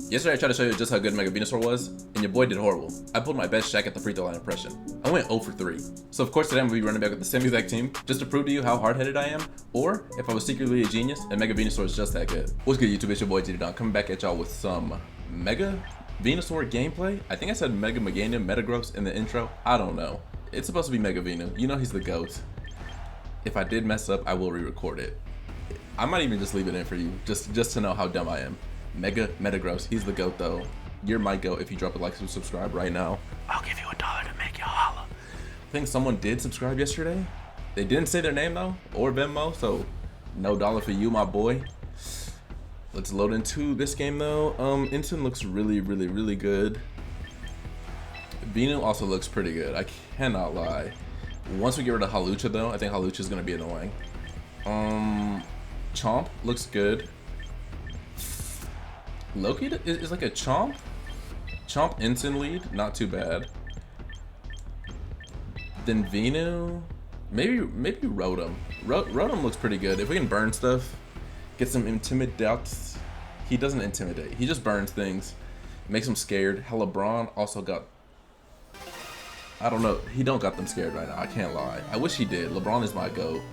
Yesterday I tried to show you just how good Mega Venusaur was, and your boy did horrible. I pulled my best Shaq at the free throw line impression. I went 0 for 3. So of course today I'm going to be running back with the same exact team, just to prove to you how hard-headed I am, or if I was secretly a genius and Mega Venusaur is just that good. What's good YouTube, it's your boy GTheDon, coming back at y'all with some Mega Venusaur gameplay. I think I said Mega Meganium Metagross in the intro, I don't know. It's supposed to be Mega Venu, you know he's the GOAT. If I did mess up, I will re-record it. I might even just leave it in for you, just to know how dumb I am. Mega Metagross, he's the GOAT though. You're my GOAT if you drop a like and subscribe right now. I'll give you $1 to make you holla. I think someone did subscribe yesterday. They didn't say their name though, or Venmo, so no dollar for you, my boy. Let's load into this game though. Instant looks really good. Venu also looks pretty good, I cannot lie. Once we get rid of Halucha though, I think Halucha is gonna be annoying. Chomp looks good. Loki is like a Chomp instant lead, not too bad. Then Venu, maybe Rotom. Rotom looks pretty good. If we can burn stuff, get some intimidates. He doesn't intimidate, he just burns things, makes them scared. LeBron also got, I don't know, he don't got them scared right now, I can't lie. I wish he did. LeBron is my GOAT.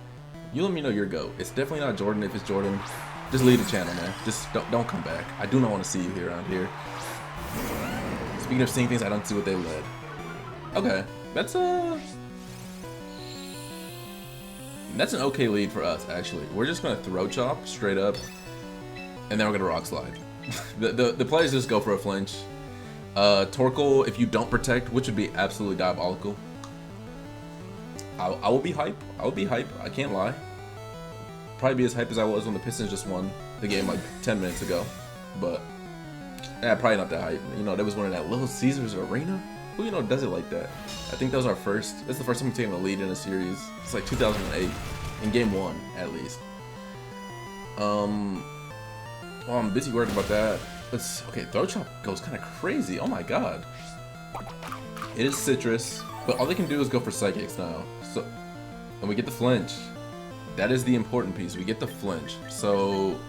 You let me know your GOAT. It's definitely not Jordan. If it's Jordan, just leave the channel, man. Just don't come back. I do not want to see you here around here. Speaking of seeing things, I don't see what they led. Okay, that's an okay lead for us, actually. We're just gonna throw chop straight up, and then we're gonna rock slide. the players just go for a flinch. Torkoal, if you don't protect, which would be absolutely diabolical. I will be hype. I will be hype. I can't lie. Probably be as hype as I was when the Pistons just won the game like 10 minutes ago. But yeah, probably not that hype. You know, that was winning at Little Caesars Arena. Who you know does it like that? I think that was our first. That's the first time we've taken a lead in a series. It's like 2008, in game 1 at least. Well, I'm busy worried about that. Okay, throw chop goes kind of crazy. Oh my god. It is citrus, but all they can do is go for psychics now. So, and we get the flinch. That is the important piece. We get the flinch. So,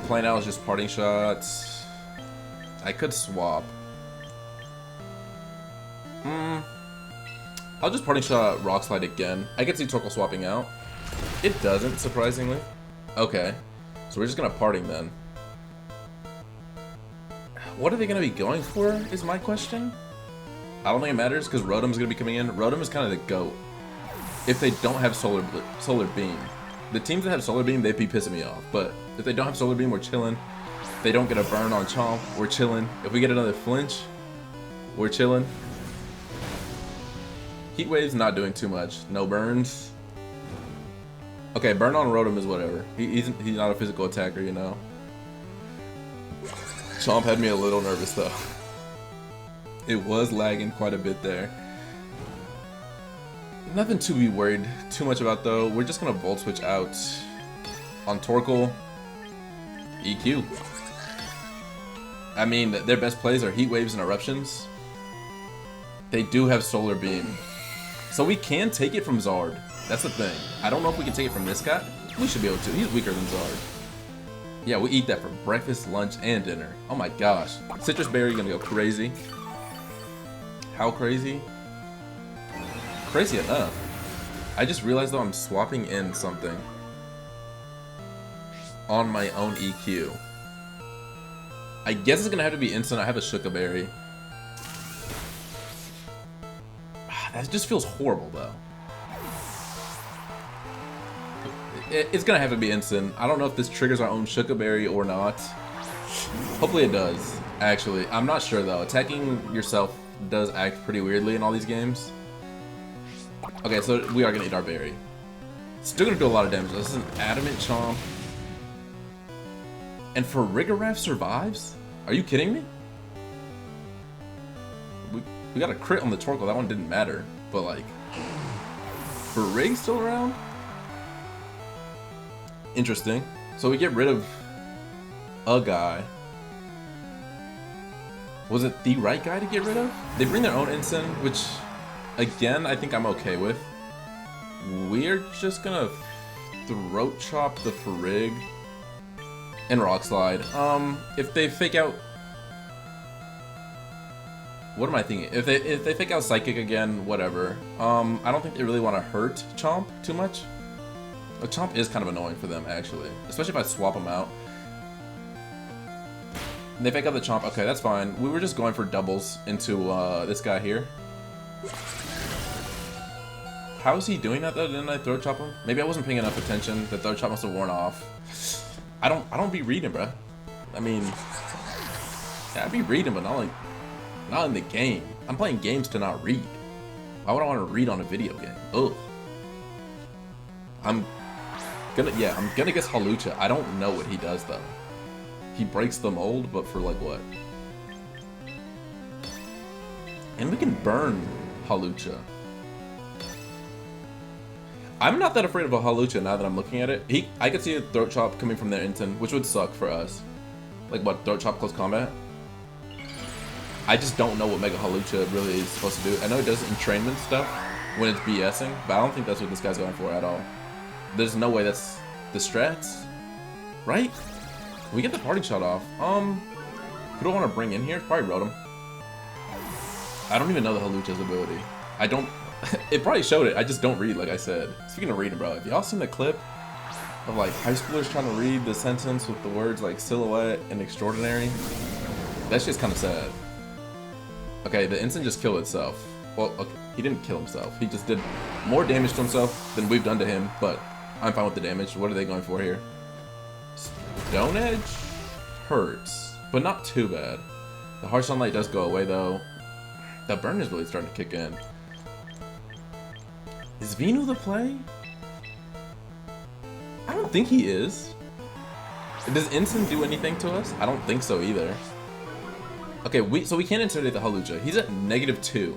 playing out is just parting shots. I could swap. I'll just parting shot rock slide again. I could see Torkoal swapping out. It doesn't, surprisingly. Okay, so we're just gonna parting then. What are they gonna be going for? Is my question. I don't think it matters because Rotom's gonna be coming in. Rotom is kind of the GOAT. If they don't have Solar Beam, the teams that have Solar Beam, they'd be pissing me off. But if they don't have Solar Beam, we're chilling. If they don't get a burn on Chomp, we're chilling. If we get another flinch, we're chilling. Heat Wave's not doing too much. No burns. Okay, burn on Rotom is whatever. He's not a physical attacker, you know. Chomp had me a little nervous though. It was lagging quite a bit there. Nothing to be worried too much about though. We're just gonna Volt Switch out on Torkoal. EQ. I mean, their best plays are Heat Waves and Eruptions. They do have Solar Beam. So we can take it from Zard. That's the thing. I don't know if we can take it from this guy. We should be able to. He's weaker than Zard. Yeah, we eat that for breakfast, lunch, and dinner. Oh my gosh. Citrus Berry gonna go crazy. How crazy? Crazy enough. I just realized though I'm swapping in something on my own EQ. I guess it's gonna have to be instant. I have a Shuka Berry. That just feels horrible though. It's gonna have to be instant. I don't know if this triggers our own Shuka Berry or not. Hopefully it does, actually. I'm not sure though. Attacking yourself does act pretty weirdly in all these games. Okay, so we are gonna eat our berry. Still gonna do a lot of damage. This is an Adamant Chomp. And Farigiraf survives? Are you kidding me? We got a crit on the Torkoal. That one didn't matter. But like, Farig still around? Interesting. So we get rid of a guy. Was it the right guy to get rid of? They bring their own Ensign, which, again, I think I'm okay with. We're just gonna throat chop the Farig And Rock Slide. If they fake out... What am I thinking? If they fake out Psychic again, whatever. I don't think they really want to hurt Chomp too much. Chomp is kind of annoying for them, actually. Especially if I swap them out. And they fake out the Chomp. Okay, that's fine. We were just going for doubles into this guy here. How is he doing that though? Didn't I throat chop him? Maybe I wasn't paying enough attention. The throat chop must have worn off. I don't be reading, bruh. I mean, yeah, I be reading, but not in the game. I'm playing games to not read. Why would I want to read on a video game? Ugh. I'm gonna guess Hawlucha. I don't know what he does though. He breaks the mold, but for like what? And we can burn Hawlucha. I'm not that afraid of a Hawlucha now that I'm looking at it. I could see a throat chop coming from their Inton, which would suck for us. Like what, throat chop close combat? I just don't know what Mega Hawlucha really is supposed to do. I know it does entrainment stuff when it's BSing, but I don't think that's what this guy's going for at all. There's no way that's the strats, right? We get the party shot off. Who do I want to bring in here? Probably Rotom. I don't even know the Hawlucha's ability. I don't. It probably showed it. I just don't read, like I said. Speaking of reading, bro, have y'all seen the clip of like high schoolers trying to read the sentence with the words like silhouette and extraordinary? That's just kind of sad. Okay, the instant just killed itself. Well, okay, he didn't kill himself. He just did more damage to himself than we've done to him, but I'm fine with the damage. What are they going for here? Stone Edge hurts, but not too bad. The harsh sunlight does go away though. That burn is really starting to kick in. Is Venu the play? I don't think he is. Does Instant do anything to us? I don't think so either. Okay, so we can't intimidate the Hawlucha. He's at -2.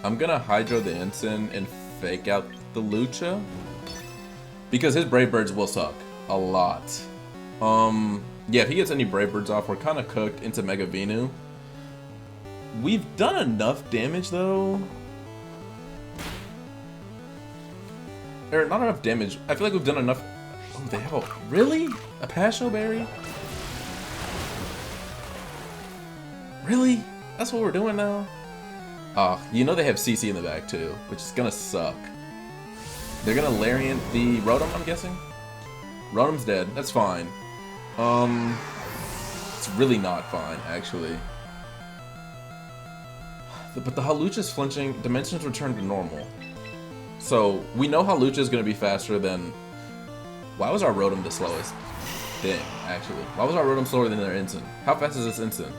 I'm gonna Hydro the Instant and fake out the Lucha. Because his Brave Birds will suck a lot. Yeah, if he gets any Brave Birds off, we're kind of cooked into Mega Venu. We've done enough damage though. Or not enough damage. I feel like we've done enough. Oh, the hell? Really? A Pasho Berry? Really? That's what we're doing now? You know they have CC in the back too, which is gonna suck. They're gonna Lariat the Rotom, I'm guessing? Rotom's dead. That's fine. It's really not fine, actually. But the Hawlucha's flinching. Dimensions return to normal. So, we know Hawlucha is going to be faster than... Why was our Rotom the slowest? Dang, actually. Why was our Rotom slower than their Instant? How fast is this Instant?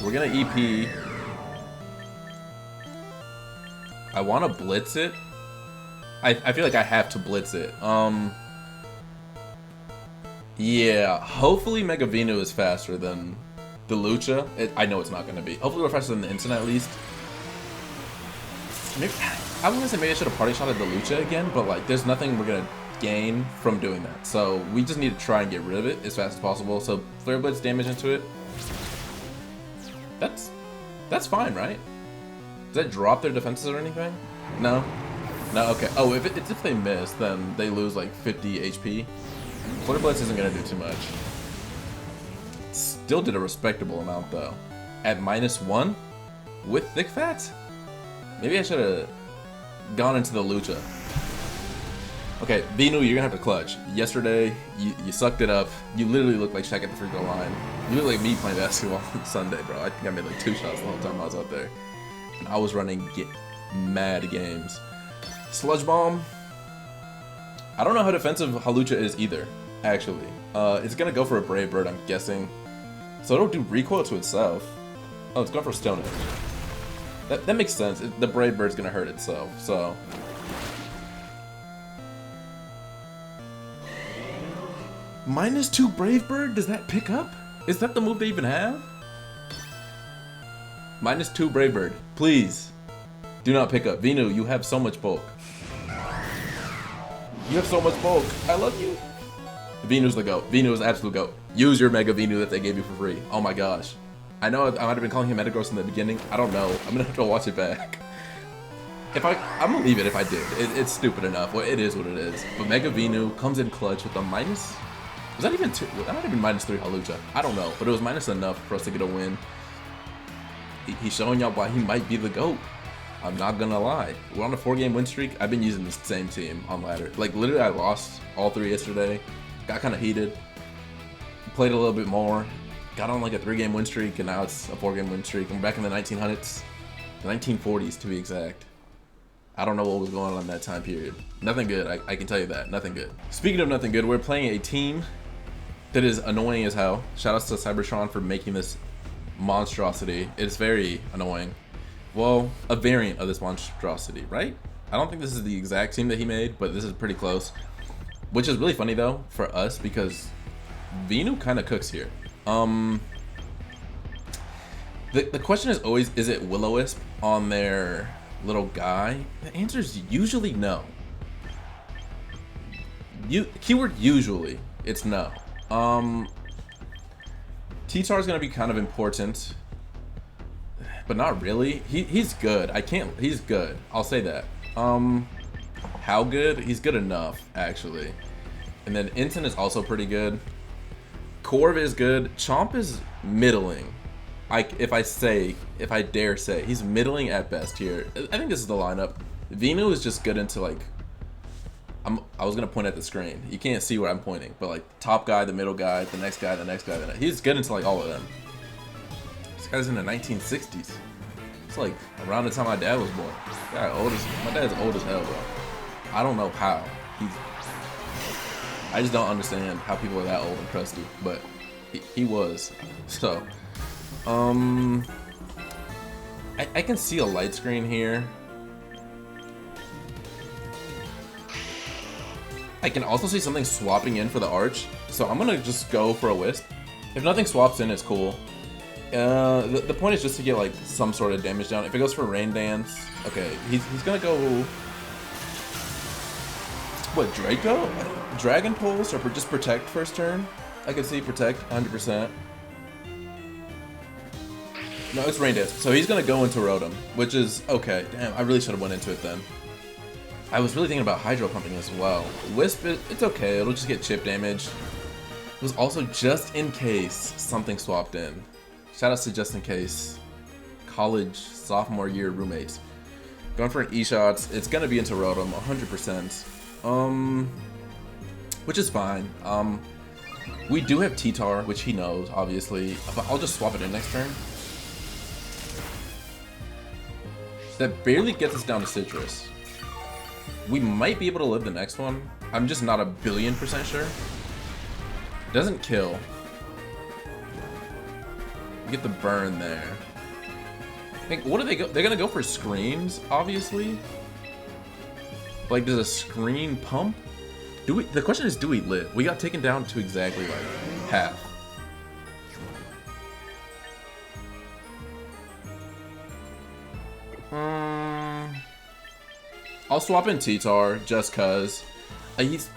We're going to EP. I want to Blitz it. I feel like I have to Blitz it. Yeah, hopefully Mega Venu is faster than the Lucha. I know it's not going to be. Hopefully we're faster than the Instant at least. Maybe, I was gonna say maybe I should have party shot at the Lucha again, but like there's nothing we're gonna gain from doing that. So we just need to try and get rid of it as fast as possible. So Flare Blitz damage into it. That's fine, right? Does that drop their defenses or anything? No? No, okay. Oh, it's if they miss, then they lose like 50 HP. Flare Blitz isn't gonna do too much. Still did a respectable amount though. At -1 with Thick Fat? Maybe I should have gone into the Lucha. Okay, Venu, you're gonna have to clutch. Yesterday, you sucked it up. You literally looked like Shaq at the free throw line. You look like me playing basketball on Sunday, bro. I think I made like 2 shots the whole time I was out there. And I was running mad games. Sludge Bomb. I don't know how defensive Hawlucha is either, actually. It's gonna go for a Brave Bird, I'm guessing. So it'll do recoil to itself. Oh, it's going for Stone Edge. That makes sense. The Brave Bird's gonna hurt itself, so. -2 Brave Bird? Does that pick up? Is that the move they even have? -2 Brave Bird. Please. Do not pick up. Venu, you have so much bulk. You have so much bulk. I love you. Venu's the GOAT. Venu is absolute GOAT. Use your Mega Venu that they gave you for free. Oh my gosh. I know I might have been calling him Metagross in the beginning. I don't know. I'm gonna have to watch it back. I'm gonna leave it if I did. It's stupid enough. Well, it is what it is. But Mega Venu comes in clutch with a minus. Was that even two? That might have been -3 Halucha. I don't know, but it was minus enough for us to get a win. He's showing y'all why he might be the GOAT. I'm not gonna lie. We're on a 4-game win streak. I've been using the same team on ladder. Like literally, I lost all 3 yesterday. Got kind of heated. Played a little bit more. Got on like a 3-game win streak, and now it's a 4-game win streak. I'm back in the 1900s, the 1940s to be exact. I don't know what was going on in that time period. Nothing good. I can tell you that. Nothing good. Speaking of nothing good, we're playing a team that is annoying as hell. Shout outs to Cybertron for making this monstrosity. It's very annoying. Well, a variant of this monstrosity, right? I don't think this is the exact team that he made, but this is pretty close. Which is really funny though for us because Venu kind of cooks here. The question is always, is it Will-O-Wisp on their little guy? The answer is usually no. Keyword usually, it's no. T-Tar is gonna be kind of important, but not really. He's good. He's good. I'll say that. How good? He's good enough, actually. And then Ensign is also pretty good. Corv is good. Chomp is middling. If I dare say, he's middling at best here. I think this is the lineup. Venu is just good into like, I was gonna point at the screen. You can't see where I'm pointing, but like top guy, the middle guy, the next guy, the next guy, the next. He's good into like all of them. This guy's in the 1960s. It's like around the time my dad was born. My dad's old as hell, bro. I don't know how. I just don't understand how people are that old and crusty, but he was. So, I can see a light screen here. I can also see something swapping in for the arch, so I'm gonna just go for a wisp. If nothing swaps in, it's cool. The point is just to get like some sort of damage down. If it goes for Rain Dance, okay, he's gonna go. What, Draco? Dragon Pulse or just Protect first turn? I can see Protect 100%. No, it's Rain Dance. So he's gonna go into Rotom, which is okay. Damn, I really should have went into it then. I was really thinking about Hydro Pumping as well. Wisp, it's okay. It'll just get chip damage. It was also just in case something swapped in. Shoutouts to just in case. College, sophomore year roommates. Going for an E-Shots. It's gonna be into Rotom 100%. Which is fine. We do have T-Tar, which he knows, obviously. But I'll just swap it in next turn. That barely gets us down to Citrus. We might be able to live the next one. I'm just not 1,000,000,000% sure. Doesn't kill. We get the burn there. I think, what do they go? They're gonna go for Screams, obviously. Like, does a Scream pump? The question is, do we live? We got taken down to exactly like half. I'll swap in T-Tar just cause he's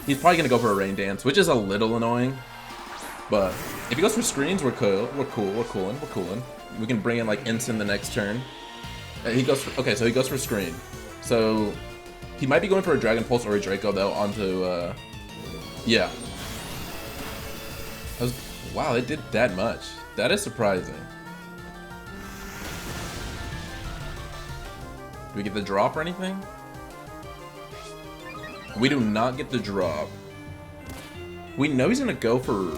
probably gonna go for a Rain Dance, which is a little annoying. But if he goes for Screens, we're cool. We're cooling. We can bring in like Ensign the next turn. He goes for, okay, so he goes for Screen. So he might be going for a Dragon Pulse or a Draco though onto yeah. Wow, it did that much. That is surprising. Do we get the drop or anything? We do not get the drop. We know he's gonna go for...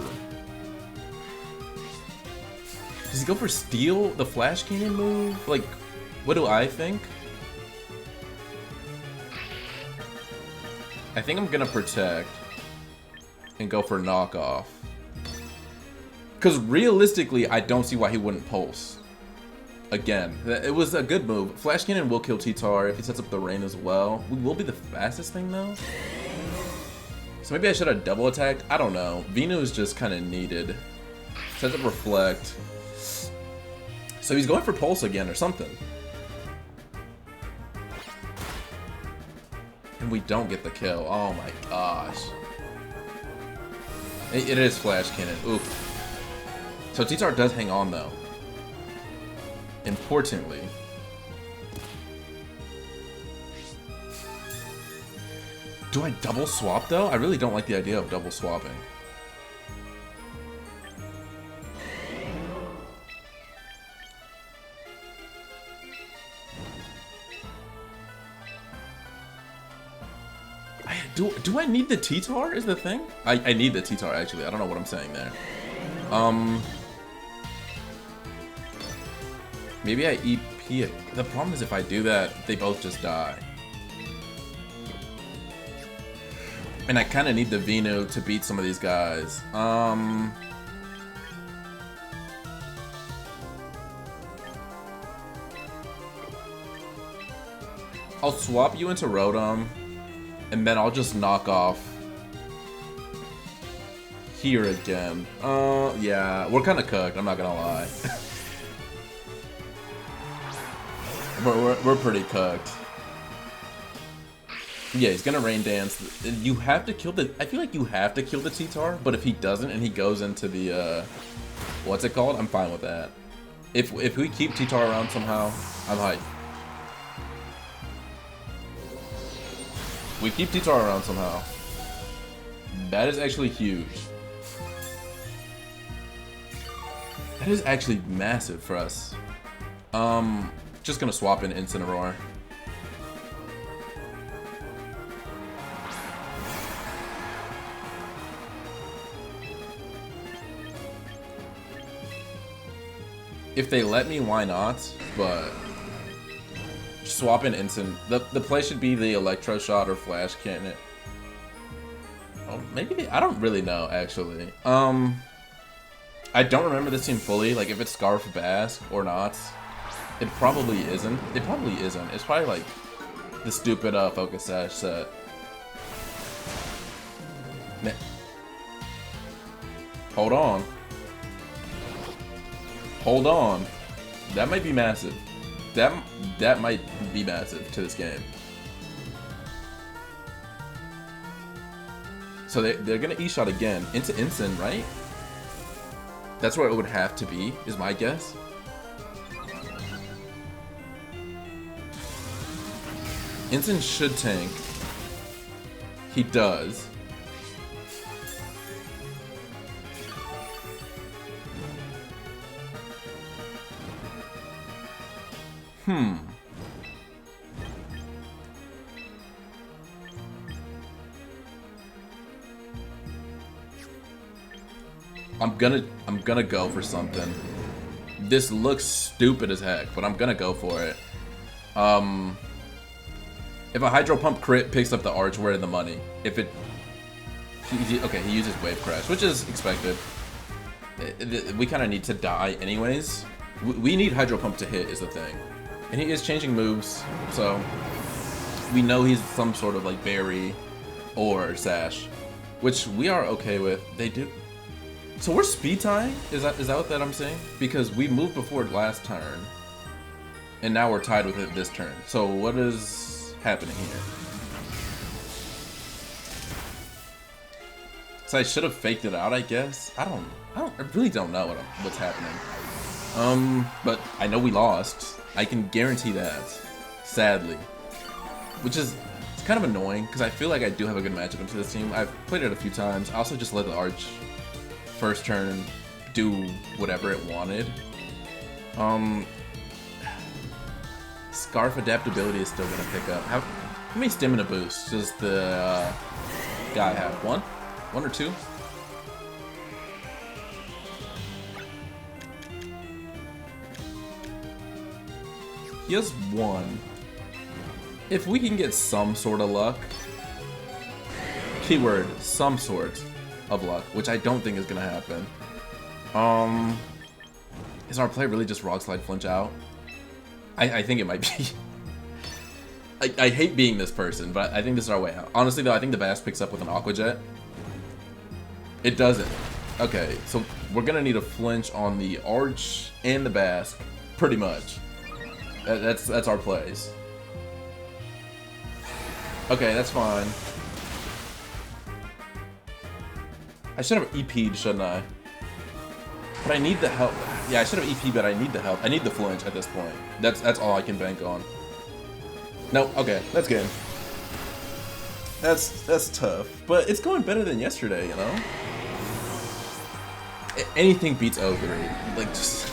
Does he go for Steel, the Flash Cannon move? Like, what do I think? I think I'm gonna Protect and go for Knockoff. Because realistically, I don't see why he wouldn't Pulse. Again, it was a good move. Flash Cannon will kill T-Tar if he sets up the Rain as well. We will be the fastest thing though. So maybe I should have double attacked. I don't know. Venu is just kind of needed. Sets up Reflect. So he's going for Pulse again or something. And we don't get the kill. Oh my gosh. It is Flash Cannon. Oof. So T-Tar does hang on though. Importantly. Do I double swap though? I really don't like the idea of double swapping. Do I need the T-Tar is the thing? I need the T-Tar actually. I don't know what I'm saying there. Maybe I EP it. The problem is if I do that, they both just die. And I kind of need the Venu to beat some of these guys. I'll swap you into Rotom, and then I'll just knock off here again. Yeah, we're kind of cooked, I'm not gonna lie. we're pretty cooked. Yeah, he's gonna Rain Dance. You have to kill the... I feel like you have to kill the T-Tar, but if he doesn't and he goes into the, what's it called? I'm fine with that. If we keep T-Tar around somehow, I'm hyped. We keep T-Tar around somehow. That is actually huge. That is actually massive for us. Just gonna swap in Incineroar. If they let me, why not? But swap in Incin. The play should be the Electro Shot or Flash Cannon. Oh, maybe I don't really know actually. I don't remember this team fully. Like if it's Scarf Bask or not. It probably isn't. It probably isn't. It's probably like the stupid Focus Sash set. Hold on. Hold on. That might be massive. That might be massive to this game. So they're gonna E-Shot again into Incin, right? That's where it would have to be, is my guess. Incin should tank. He does. I'm gonna go for something. This looks stupid as heck, but I'm gonna go for it. If a Hydro Pump crit picks up the Arch, where the money? If it... okay, he uses Wave Crash, which is expected. We kind of need to die anyways. We need Hydro Pump to hit is the thing. And he is changing moves, so... we know he's some sort of like Berry or Sash. Which we are okay with. They do... So we're speed tying? Is that what I'm saying? Because we moved before last turn. And now we're tied with it this turn. So what is happening here? So I should have faked it out, I guess. I really don't know what's happening. But I know we lost. I can guarantee that. Sadly. Which is it's kind of annoying because I feel like I do have a good matchup into this team. I've played it a few times. I also just let the Arch first turn do whatever it wanted. Scarf adaptability is still gonna pick up. How many stamina boosts does the guy have? One or two? He has one. If we can get some sort of luck, keyword, some sort of luck, which I don't think is gonna happen. Is our play really just Rock Slide Flinch out? I think it might be. I hate being this person, but I think this is our way out. Honestly though, I think the Bass picks up with an Aqua Jet. It doesn't. Okay, so we're gonna need a flinch on the Arch and the Bass, pretty much. That's our plays. Okay, that's fine. I should have EP'd, shouldn't I? But I need the help. Yeah, I should have EP'd, but I need the help. I need the flinch at this point. That's all I can bank on. Nope, okay, that's good. That's tough, but it's going better than yesterday, you know. Anything beats 0-3. Like just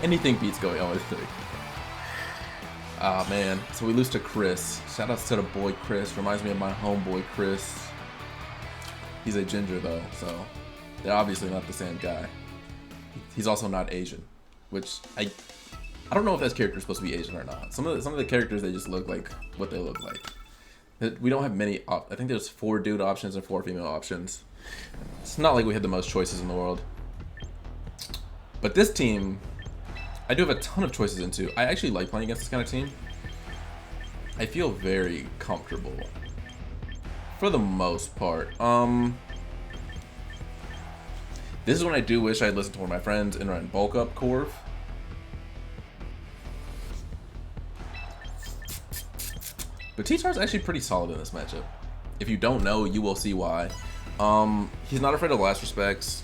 anything beats going 0-3. Ah man, so we lose to Chris. Shoutouts to the boy Chris. Reminds me of my homeboy Chris. He's a ginger though, so they're obviously not the same guy. He's also not Asian, which I don't know if that character is supposed to be Asian or not. Some of the characters, they just look like what they look like. We don't have many. I think there's 4 dude options and 4 female options. It's not like we had the most choices in the world. But this team, I do have a ton of choices into. I actually like playing against this kind of team. I feel very comfortable for the most part. This is when I do wish I'd listened to one of my friends and ran bulk up Corv. But T-Char's actually pretty solid in this matchup. If you don't know, you will see why. He's not afraid of last respects.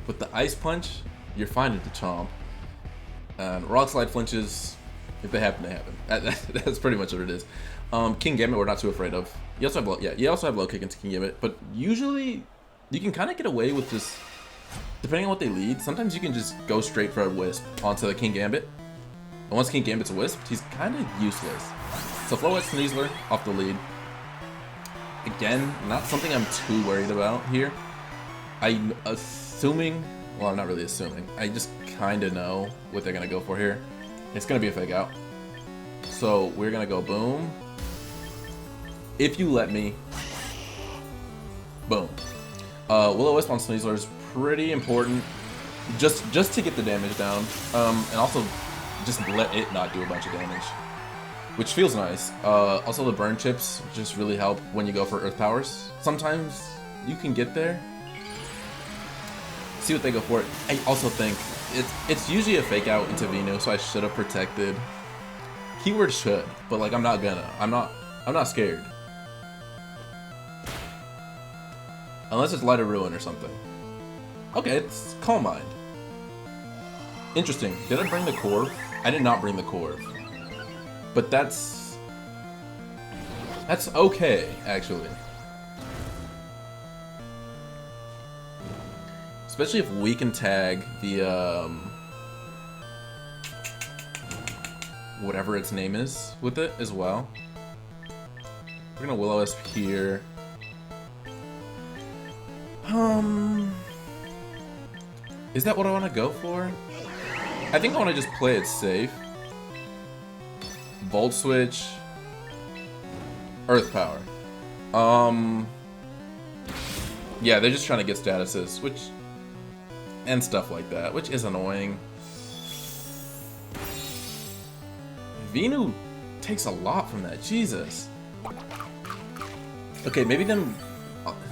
With the Ice Punch, you're fine at the Chomp. And Rock Slide flinches, if they happen, they happen. That's pretty much what it is. King Gambit, we're not too afraid of. You also have low kick into King Gambit, but usually you can kind of get away with just, depending on what they lead, sometimes you can just go straight for a Wisp onto the King Gambit. And once King Gambit's wisped, he's kind of useless. So Flow at Sneasler off the lead. Again, not something I'm too worried about here. I'm assuming, well, I'm not really assuming. I just kind of know what they're going to go for here. It's going to be a fake out. So we're going to go boom. If you let me. Boom. Will-O-Wisp on Sneasler is pretty important. Just to get the damage down. And also just let it not do a bunch of damage. Which feels nice. Also the burn chips just really help when you go for earth powers. Sometimes you can get there. See what they go for. I also think it's usually a fake out into Venu, so I should have protected. Keyword should, but like I'm not gonna. I'm not scared. Unless it's Light of Ruin or something. Okay, it's Calm Mind. Interesting. Did I bring the Corv? I did not bring the Corv. But that's okay, actually. Especially if we can tag the whatever its name is with it as well. We're gonna Will-O-Wisp here. Is that what I want to go for? I think I want to just play it safe. Volt Switch. Earth Power. Yeah, they're just trying to get statuses, which, and stuff like that, which is annoying. Venu takes a lot from that, Jesus. Okay, maybe then,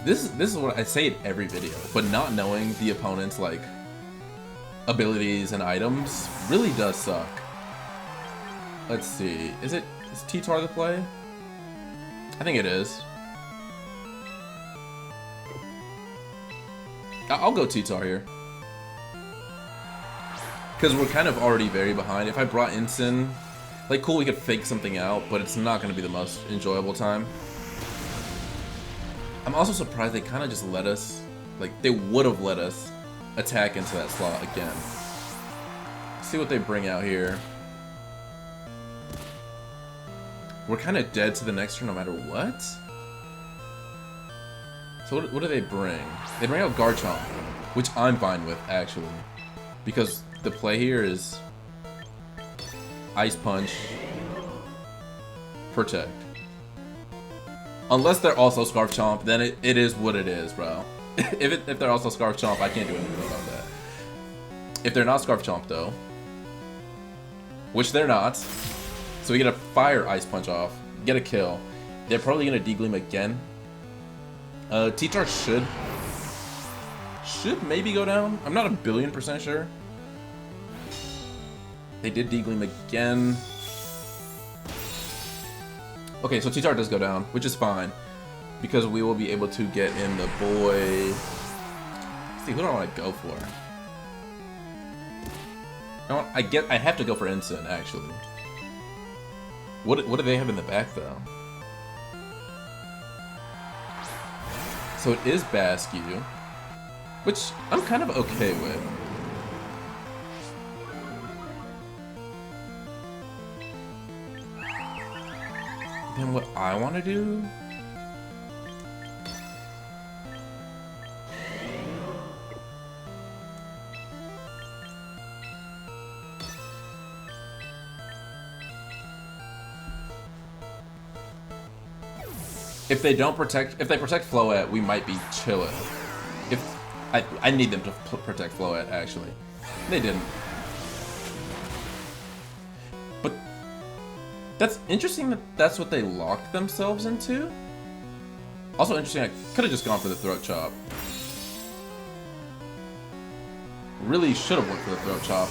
this is what I say in every video, but not knowing the opponent's like abilities and items really does suck. Let's see, is T-Tar the play? I think it is. I'll go T-Tar here. Because we're kind of already very behind. If I brought Ensign, like cool, we could fake something out, but it's not going to be the most enjoyable time. I'm also surprised they kind of just let us, like they would have let us attack into that slot again. Let's see what they bring out here. We're kind of dead to the next turn no matter what. So what do they bring? They bring out Garchomp, which I'm fine with, actually. Because the play here is Ice Punch, Protect. Unless they're also Scarf Chomp, then it is what it is, bro. If they're also Scarf Chomp, I can't do anything about that. If they're not Scarf Chomp, though, which they're not, so we get a Fire Ice Punch off, get a kill. They're probably going to Degleam again. T-Tar should maybe go down. I'm not 1,000,000,000% sure. They did Degleam again. Okay, so T-Tar does go down, which is fine. Because we will be able to get in the boy. Let's see, who do I want to go for? I have to go for Ensign, actually. What do they have in the back, though? So it is Basque, which I'm kind of okay with. Then what I want to do... If they protect Floette, we might be chilling. I need them to protect Floette, actually. They didn't. But that's interesting that that's what they locked themselves into. Also interesting, I could have just gone for the throat chop. Really should have went for the throat chop.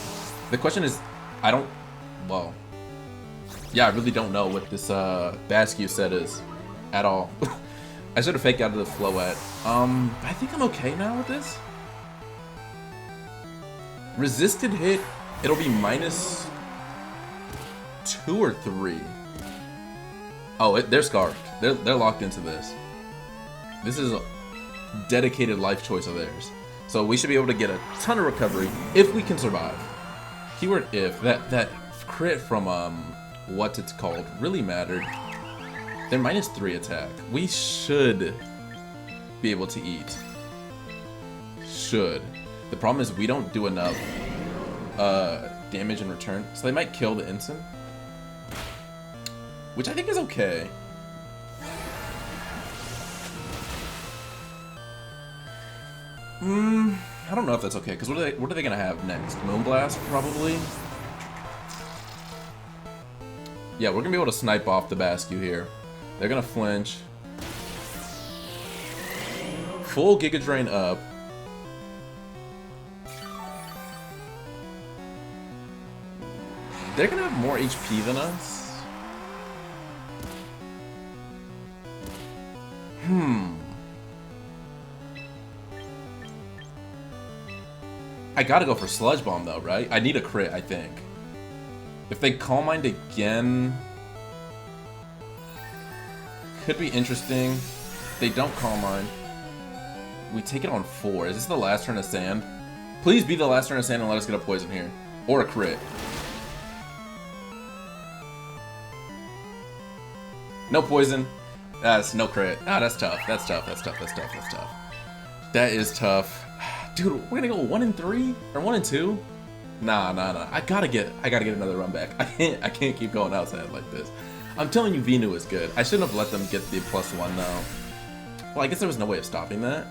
The question is, well, yeah, I really don't know what this Basque set is. At all. I should have faked out of the Floette. I think I'm okay now with this. Resisted hit, it'll be -2 or 3. Oh, they're scarfed. They're locked into this. This is a dedicated life choice of theirs. So we should be able to get a ton of recovery if we can survive. Keyword if. That crit from what it's called really mattered. They're -3 attack. We should be able to eat. Should. The problem is we don't do enough damage in return. So they might kill the ensign. Which I think is okay. I don't know if that's okay, because what are they gonna have next? Moonblast, probably? Yeah, we're gonna be able to snipe off the Basque here. They're gonna flinch. Full Giga Drain up. They're gonna have more HP than us. I gotta go for Sludge Bomb though, right? I need a crit, I think. If they Calm Mind again... could be interesting. If they don't Calm Mind, we take it on 4. Is this the last turn of Sand? Please be the last turn of Sand and let us get a poison here. Or a crit. No poison. That's no crit. Ah, that's tough. That's tough. That's tough. That's tough. That's tough. That is tough. Dude, we're gonna go 1-3 or 1-2. Nah. I gotta get another run back. I can't keep going outside like this. I'm telling you, Venu is good. I shouldn't have let them get the +1 though. Well, I guess there was no way of stopping that.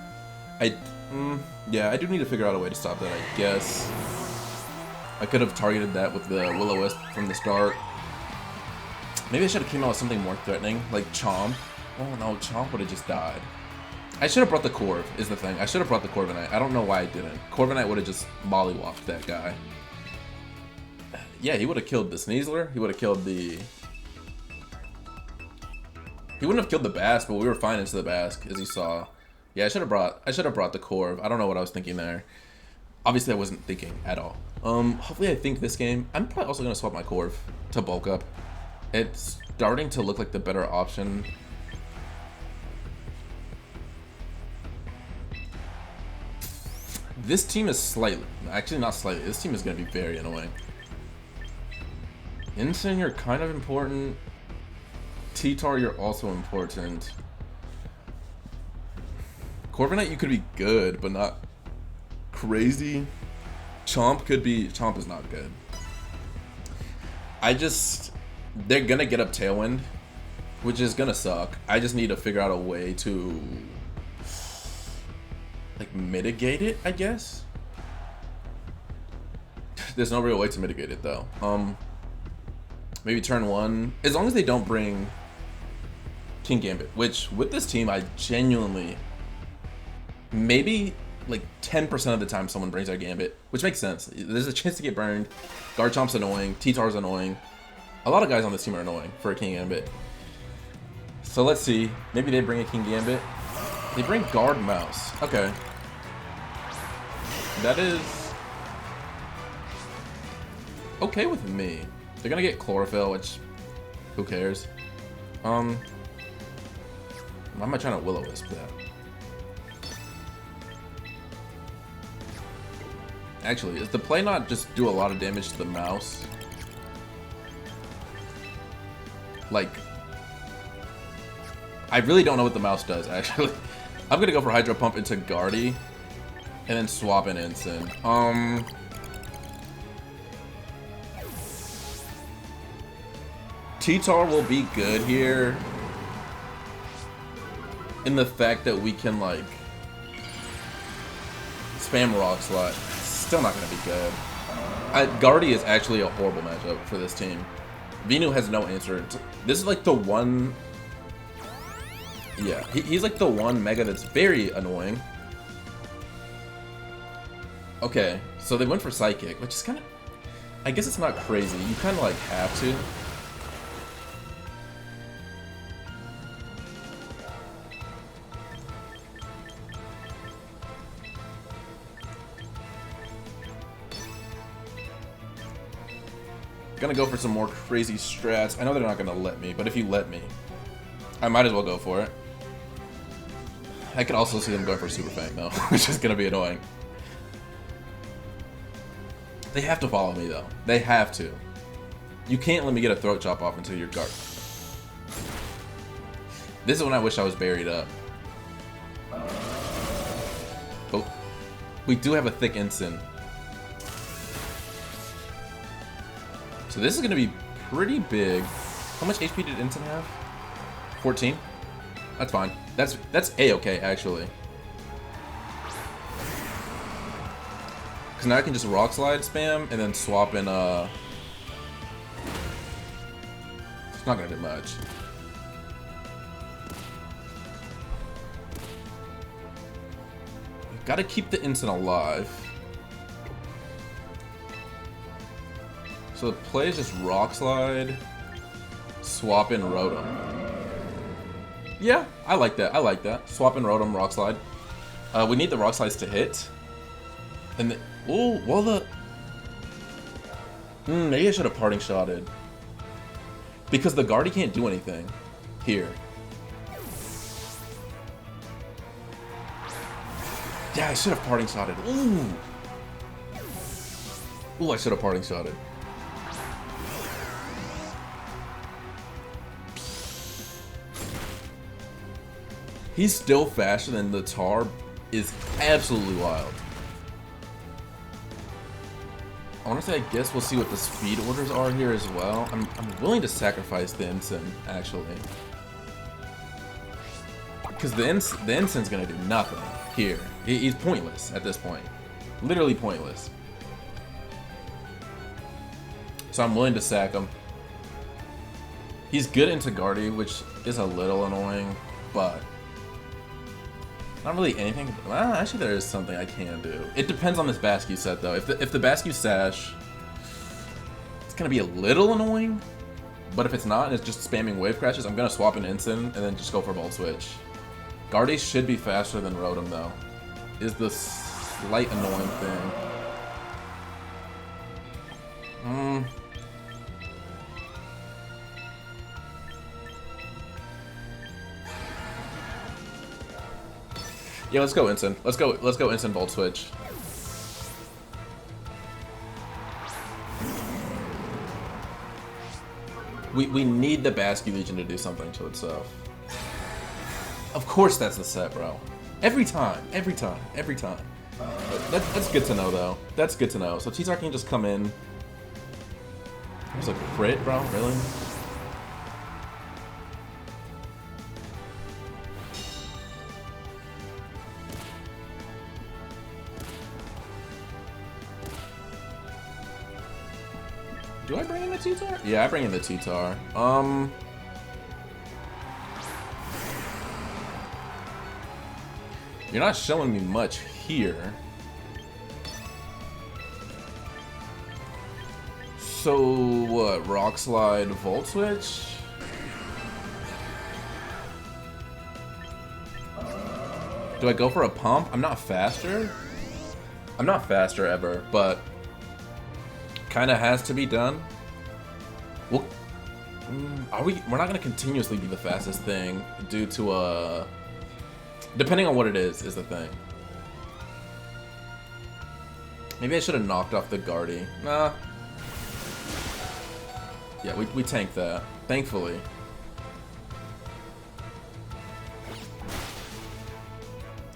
Yeah, I do need to figure out a way to stop that, I guess. I could have targeted that with the Will-O-Wisp from the start. Maybe I should have came out with something more threatening, like Chomp. Oh no, Chomp would have just died. I should have brought the Corv, is the thing. I should have brought the Corviknight. I don't know why I didn't. Corviknight would have just mollywopped that guy. Yeah, he would have killed the Sneasler. He would have killed the... He wouldn't have killed the Basque, but we were fine into the Basque, as you saw. Yeah, I should have brought the Corv. I don't know what I was thinking there. Obviously, I wasn't thinking at all. Hopefully I think this game... I'm probably also going to swap my Corv to bulk up. It's starting to look like the better option. This team is slightly... Actually, not slightly. This team is going to be very annoying. Ensign, you're kind of important. T-Tar, you're also important. Corviknight, you could be good, but not crazy. Chomp could be... Chomp is not good. They're gonna get up Tailwind, which is gonna suck. I just need to figure out a way to... like, mitigate it, I guess? There's no real way to mitigate it, though. Maybe turn 1. As long as they don't bring King Gambit, which, with this team, I genuinely... Maybe, like, 10% of the time someone brings our Gambit, which makes sense. There's a chance to get burned. Garchomp's annoying. T-Tar's annoying. A lot of guys on this team are annoying for a King Gambit. So let's see. Maybe they bring a King Gambit. They bring Guard Mouse. Okay. That is... okay with me. They're gonna get Chlorophyll, which... who cares? Why am I trying to Will-O-Wisp that? Actually, does the play not just do a lot of damage to the mouse? Like, I really don't know what the mouse does, actually. I'm gonna go for Hydro Pump into Guardy, and then swap in Ensign. T-Tar will be good here, in the fact that we can, like, spam Rock Slide. Still not gonna be good. Guardy is actually a horrible matchup for this team. Venu has no answer. This is like the one... Yeah, he's like the one Mega that's very annoying. Okay, so they went for Psychic, which is kind of... I guess it's not crazy. You kind of like have to. Gonna go for some more crazy strats. I know they're not gonna let me, but if you let me, I might as well go for it. I could also see them going for Super Fang though, which is gonna be annoying. They have to follow me though. They have to. You can't let me get a Throat Chop off until you're guard. This is when I wish I was buried up. But we do have a thick Ensign. So this is going to be pretty big. How much HP did Ensign have? 14? That's fine. That's A-okay, actually. Because now I can just Rock Slide spam and then swap in, It's not going to do much. Got to keep the Ensign alive. So the play is just Rock Slide, swap in Rotom. Yeah, I like that. I like that. Swap in Rotom, Rock Slide. We need the Rock Slides to hit. And oh, well the... maybe I should have Parting Shotted. Because the Guardy can't do anything here. Yeah, I should have Parting Shotted. Ooh! Ooh, I should have Parting Shotted. He's still faster than the Tar is absolutely wild. Honestly, I guess we'll see what the speed orders are here as well. I'm willing to sacrifice the Ensign, actually. Because the Ensign's going to do nothing here. He's pointless at this point. Literally pointless. So I'm willing to sack him. He's good into Guardy, which is a little annoying, but... not really anything. Well, actually, there is something I can do. It depends on this Bascu set, though. If the Bascu Sash, it's gonna be a little annoying. But if it's not, and it's just spamming Wave Crashes, I'm gonna swap an Ensign and then just go for Volt Switch. Guardy should be faster than Rotom, though. Is the slight annoying thing. Yeah, let's go Ensign. Let's go Ensign Volt Switch. We need the Bascu Legion to do something to itself. Of course that's the set, bro. Every time. That's good to know, though. That's good to know. So T-Tar can just come in. There's a crit, bro? Really? Do I bring in the T-Tar? Yeah, I bring in the T-Tar. You're not showing me much here. So, what? Rock Slide, Volt Switch? Do I go for a pump? I'm not faster. I'm not faster ever, but kind of has to be done. Well, we're not gonna continuously be the fastest thing due to depending on what it is the thing. Maybe I should have knocked off the Guardy. Nah. Yeah, we tanked that. Thankfully.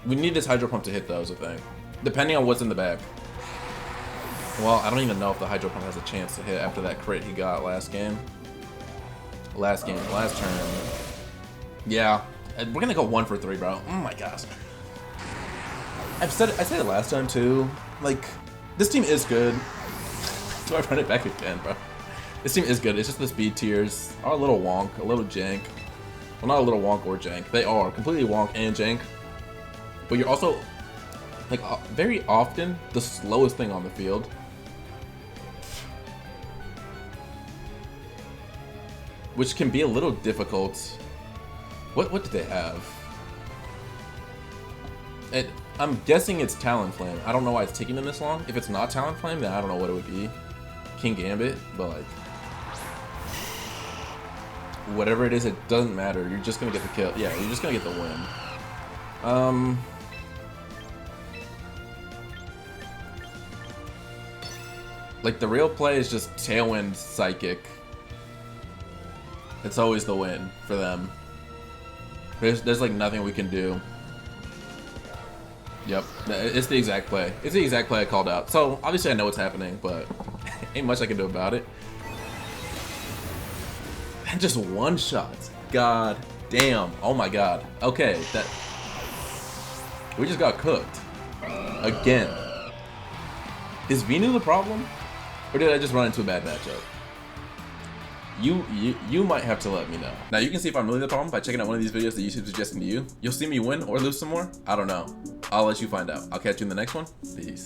We need this Hydro Pump to hit those, I think. Depending on what's in the bag. Well, I don't even know if the Hydro Pump has a chance to hit after that crit he got last game. Last turn. Yeah. We're gonna go 1 for 3, bro. Oh my gosh. I said it last time too. Like, this team is good. Do I run it back again, bro? This team is good. It's just the speed tiers are a little wonk, a little jank. Well, not a little wonk or jank. They are completely wonk and jank. But you're also, like, very often the slowest thing on the field. Which can be a little difficult. What do they have? I'm guessing it's Talonflame. I don't know why it's taking them this long. If it's not Talonflame, then I don't know what it would be. King Gambit, but like, whatever it is, it doesn't matter. You're just gonna get the kill. Yeah, you're just gonna get the win. Like, the real play is just Tailwind Psychic. It's always the win for them. There's like nothing we can do. Yep, it's the exact play. It's the exact play I called out. So, obviously I know what's happening, but ain't much I can do about it. And just one shot. God damn. Oh my god. Okay, we just got cooked. Again. Is Venu the problem? Or did I just run into a bad matchup? You might have to let me know. Now you can see if I'm really the problem by checking out one of these videos that YouTube's suggesting to you. You'll see me win or lose some more. I don't know. I'll let you find out. I'll catch you in the next one. Peace.